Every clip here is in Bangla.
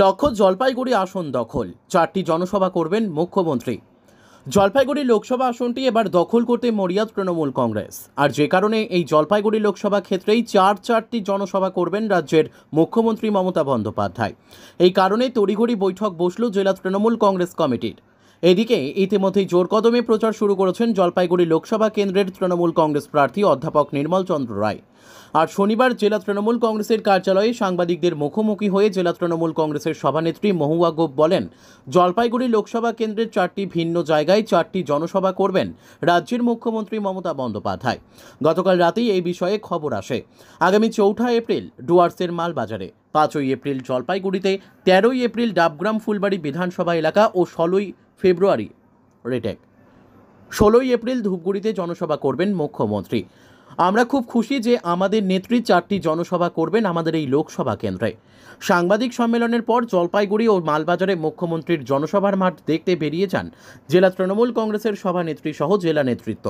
লক্ষ্য জলপাইগুড়ি আসন দখল, 4টি জনসভা করবেন মুখ্যমন্ত্রী। জলপাইগুড়ি লোকসভা আসনটি এবার দখল করতে মরিয়া তৃণমূল কংগ্রেস, আর যে কারণে এই জলপাইগুড়ি লোকসভা ক্ষেত্রেই চারটি জনসভা করবেন রাজ্যের মুখ্যমন্ত্রী মমতা বন্দ্যোপাধ্যায়। এই কারণে তড়িঘড়ি বৈঠক বসল জেলা তৃণমূল কংগ্রেস কমিটির। এদিকে ইতিমধ্যেই জোর কদমে প্রচার শুরু করেছেন জলপাইগুড়ি লোকসভা কেন্দ্রের তৃণমূল কংগ্রেস প্রার্থী অধ্যাপক নির্মল চন্দ্র রায়। আর শনিবার জেলা তৃণমূল কংগ্রেসের কার্যালয়ে সাংবাদিকদের মুখোমুখি হয়ে জেলা তৃণমূল কংগ্রেসের সভানেত্রী মহুয়া গোপ বলেন, জলপাইগুড়ি লোকসভা কেন্দ্রের 4টি ভিন্ন জায়গায় 4টি জনসভা করবেন রাজ্যের মুখ্যমন্ত্রী মমতা বন্দ্যোপাধ্যায়। গতকাল রাতেই এই বিষয়ে খবর আসে। আগামী 4 এপ্রিল ডুয়ার্সের মালবাজারে, 5 এপ্রিল জলপাইগুড়িতে, 13 এপ্রিল ডাবগ্রাম ফুলবাড়ি বিধানসভা এলাকা ও 16 ফেব্রুয়ারি রেটেক, 16 এপ্রিল ধূপগুড়িতে জনসভা করবেন মুখ্যমন্ত্রী। আমরা খুব খুশি যে আমাদের নেত্রী 4টি জনসভা করবেন আমাদের এই লোকসভা কেন্দ্রে। সাংবাদিক সম্মেলনের পর জলপাইগুড়ি ও মালবাজারে মুখ্যমন্ত্রীর জনসভার মাঠ দেখতে বেরিয়ে যান জেলা তৃণমূল কংগ্রেসের সভানেত্রী সহ জেলা নেতৃত্ব।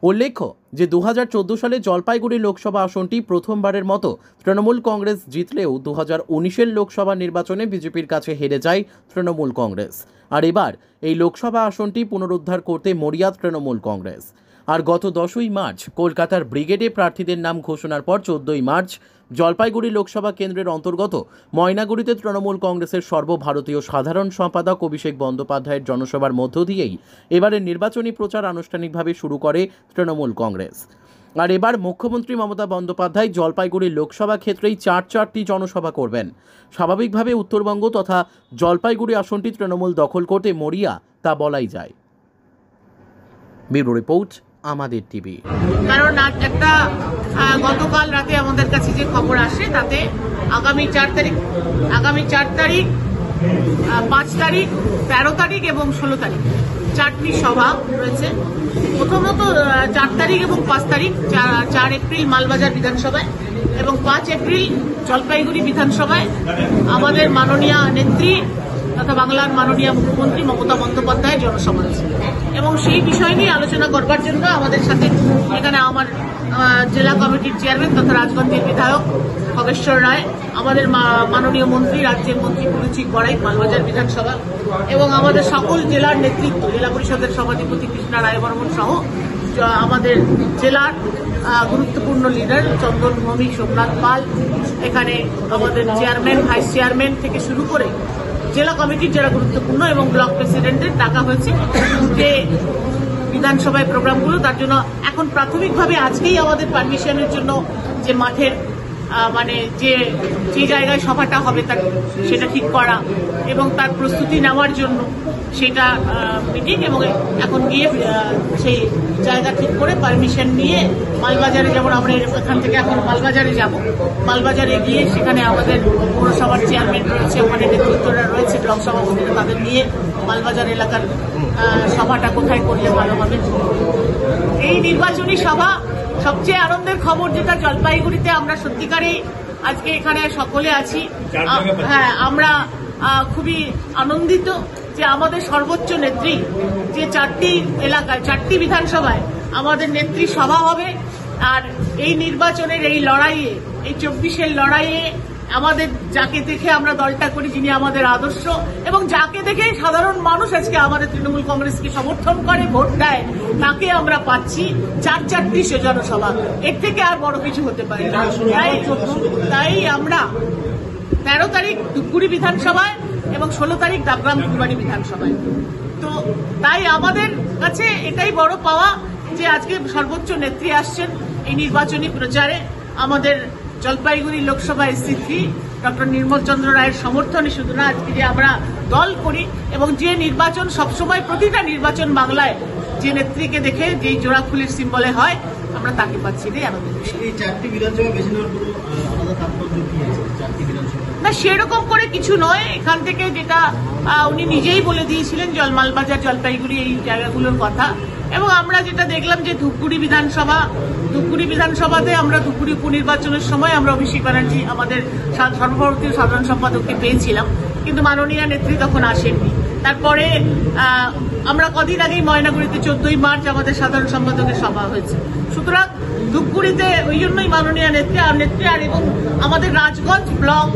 উল্লেখ্য যে 2014 সালে জলপাইগুড়ি লোকসভা আসনটি প্রথমবারের মতো তৃণমূল কংগ্রেস জিতলেও 2019-এর লোকসভা নির্বাচনে বিজেপির কাছে হেরে যায় তৃণমূল কংগ্রেস। আর এবার এই লোকসভা আসনটি পুনরুদ্ধার করতে মরিয়া তৃণমূল কংগ্রেস। আর গত 10ই মার্চ কলকাতার ব্রিগেডে প্রার্থীদের নাম ঘোষণার পর 14ই মার্চ জলপাইগুড়ি লোকসভা কেন্দ্রের অন্তর্গত ময়নাগুড়িতে তৃণমূল কংগ্রেসের সর্বভারতীয় সাধারণ সম্পাদক অভিষেক বন্দ্যোপাধ্যায়ের জনসভার মধ্য দিয়েই এবারের নির্বাচনী প্রচার আনুষ্ঠানিকভাবে শুরু করে তৃণমূল কংগ্রেস। আর এবার মুখ্যমন্ত্রী মমতা বন্দ্যোপাধ্যায় জলপাইগুড়ি লোকসভা ক্ষেত্রেই 4টি জনসভা করবেন। স্বাভাবিকভাবে উত্তরবঙ্গ তথা জলপাইগুড়ি আসনটি তৃণমূল দখল করতে মরিয়া তা বলাই যায়। ব্যুরো রিপোর্ট, আমাদের টিভি। কারণ একটা গতকাল রাতে আমাদের কাছে যে খবর আসে তাতে আগামী 4 তারিখ, 5 তারিখ, 13 তারিখ এবং 16 তারিখ 4টি সভা রয়েছে। প্রথমত 4 তারিখ এবং 5 তারিখ, 4 এপ্রিল মালবাজার বিধানসভায় এবং 5 এপ্রিল জলপাইগুড়ি বিধানসভায় আমাদের মাননীয় নেত্রী তথা বাংলার মাননীয় মুখ্যমন্ত্রী মমতা বন্দ্যোপাধ্যায়ের জনসভা আছে এবং সেই বিষয় নিয়ে আলোচনা করবার জন্য আমাদের সাথে এখানে আমার জেলা কমিটির চেয়ারম্যান তথা রাজগঞ্জের বিধায়ক খগেশ্বর রায়, আমাদের মাননীয় মন্ত্রী, রাজ্যের মন্ত্রী পুরুচিক বড়াই মালবাজার বিধানসভা এবং আমাদের সকল জেলার নেতৃত্ব, জেলা পরিষদের সভাধিপতি কৃষ্ণা রায় বর্মন সহ আমাদের জেলার গুরুত্বপূর্ণ লিডার চন্দন ভৌমিক, সোমনাথ পাল, এখানে আমাদের চেয়ারম্যান, ভাইস চেয়ারম্যান থেকে শুরু করে জেলা কমিটির যারা গুরুত্বপূর্ণ এবং ব্লক প্রেসিডেন্টের ডাকা হয়েছে যে বিধানসভায় প্রোগ্রামগুলো। তার জন্য এখন প্রাথমিকভাবে আজকেই আমাদের পারমিশনের জন্য যে মাঠের মানে যে জায়গায় সভাটা হবে তার সেটা ঠিক করা এবং তার প্রস্তুতি নেওয়ার জন্য সেটা মিটিং এবং এখন গিয়ে সেই জায়গা ঠিক করে পারমিশন নিয়ে মালবাজারে, যেমন আমরা এখান থেকে এখন মালবাজারে যাব, মালবাজারে গিয়ে সেখানে আমাদের পৌরসভার চেয়ারম্যান রয়েছে, ওখানে নেতৃত্বরা রয়েছে, ব্লক সভাপতিরা, তাদের নিয়ে মালবাজার এলাকার সভাটা কোথায় করলে ভালো হবে। এই নির্বাচনী সভা সবচেয়ে আনন্দের খবর যেটা জলপাইগুড়িতে আমরা সত্যিকারেই আজকে এখানে সকলে আছি, হ্যাঁ আমরা খুবই আনন্দিত যে আমাদের সর্বোচ্চ নেত্রী যে 4টি এলাকায় 4টি বিধানসভায় আমাদের নেত্রী সভা হবে। আর এই নির্বাচনের এই লড়াইয়ে, এই 24-এর লড়াইয়ে আমাদের যাকে দেখে আমরা দলটা করি, যিনি আমাদের আদর্শ এবং যাকে দেখে সাধারণ মানুষ আজকে আমাদের তৃণমূল কংগ্রেসকে সমর্থন করে, ভোট দেয়, তাকে আমরা পাচ্ছি 4টি জনসভা। এর থেকে আর বড় কিছু হতে পারে না। তাই আমরা 13 তারিখ ধূপগুড়ি বিধানসভায় এবং 16 তারিখ ডাবগ্রাম ফুলবাড়ি বিধানসভায়। তো তাই আমাদের কাছে এটাই বড় পাওয়া যে আজকে সর্বোচ্চ নেত্রী আসছেন এই নির্বাচনী প্রচারে। আমাদের জলপাইগুড়ি লোকসভা এসসি ডক্টর নির্মল চন্দ্র রায়ের সমর্থনে শুধু না, আজকে যে আমরা দল করি এবং যে নির্বাচন সবসময় প্রতিটা নির্বাচন বাংলায় যে নেত্রীকে দেখে যেই জোড়া ফুলের সিম্বলে হয় আমরা তাকে পাচ্ছি রে আমাদের। এই 4টি বিধানসভা বেছে নেওয়ার কোনো আলাদা তাৎপর্য কি আছে? 4টি বিধানসভা না, সেরকম করে কিছু নয়। এখান থেকে যেটা উনি নিজেই বলে দিয়েছিলেন মালবাজার, জলপাইগুড়ি এই জায়গাগুলোর কথা এবং আমরা যেটা দেখলাম যে ধূপগুড়ি বিধানসভাতে আমরা ধূপগুড়ি উপনির্বাচনের সময় আমরা অভিষেক ব্যানার্জি আমাদের সর্বভারতীয় সাধারণ সম্পাদককে পেয়েছিলাম, কিন্তু মাননীয় নেত্রী তখন আসেননি। তারপরে আমরা কদিন আগেই ময়নাগুড়িতে 14ই মার্চ আমাদের সাধারণ সম্পাদকের সভা হয়েছে। সুতরাং ধূপগুড়িতে ওই জন্যই মাননীয় নেত্রী আর এবং আমাদের রাজগঞ্জ ব্লক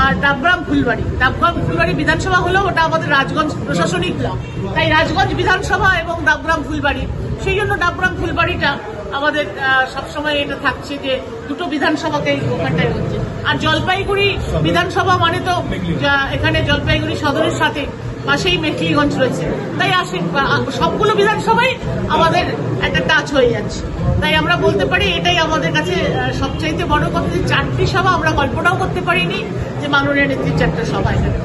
আর ডাবগ্রাম ফুলবাড়ি বিধানসভা হলেও ওটা আমাদের রাজগঞ্জ প্রশাসনিক ব্লক, তাই রাজগঞ্জ বিধানসভা এবং ডাবগ্রাম ফুলবাড়ি, সেই জন্য ডাবগ্রাম ফুলবাড়িটা আমাদের সবসময় এটা থাকছে যে দুটো বিধানসভাকে ওখানটায় হচ্ছে। আর জলপাইগুড়ি বিধানসভা মানে তো এখানে জলপাইগুড়ি সদরের সাথে পাশেই মেখলিগঞ্জ রয়েছে, তাই সবগুলো বিধানসভাই আমাদের একটা টাচ হয়ে যাচ্ছে। তাই আমরা বলতে পারি এটাই আমাদের কাছে সবচাইতে বড় কথা, যে 4টি সভা আমরা কল্পনাও করতে পারিনি যে মাননীয় নেত্রীর 4টা সভা এখানে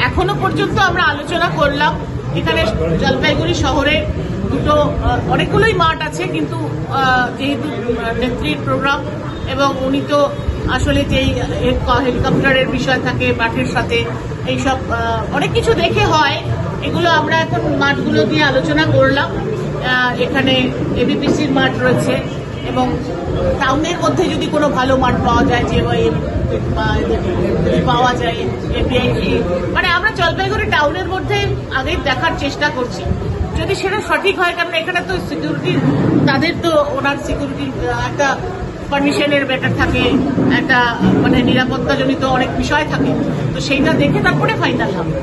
এখনো পর্যন্ত আমরা আলোচনা করলাম। এখানে জলপাইগুড়ি শহরে অনেকগুলোই মাঠ আছে, কিন্তু যেহেতু নেত্রীর প্রোগ্রাম এবং উনি তো আসলে যেই হেলিকপ্টারের বিষয় থাকে মাঠের সাথে, এইসব অনেক কিছু দেখে হয়, এগুলো আমরা এখন মাঠগুলো দিয়ে আলোচনা করলাম। এখানে এবিপিসির মাঠ রয়েছে এবং টাউনের মধ্যে যদি কোনো ভালো মাঠ পাওয়া যায়, যে পাওয়া যায় এপিআইসি, মানে আমরা জলপাইগুড়ি টাউনের মধ্যে আগেই দেখার চেষ্টা করছি, যদি সেটা সঠিক হয়। কারণ এখানে তো সিকিউরিটি, তাদের তো ওনার সিকিউরিটি একটা পারমিশনের ব্যাপার থাকে, একটা মানে নিরাপত্তাজনিত অনেক বিষয় থাকে, তো সেইটা দেখে তারপরে ফাইনাল হবে।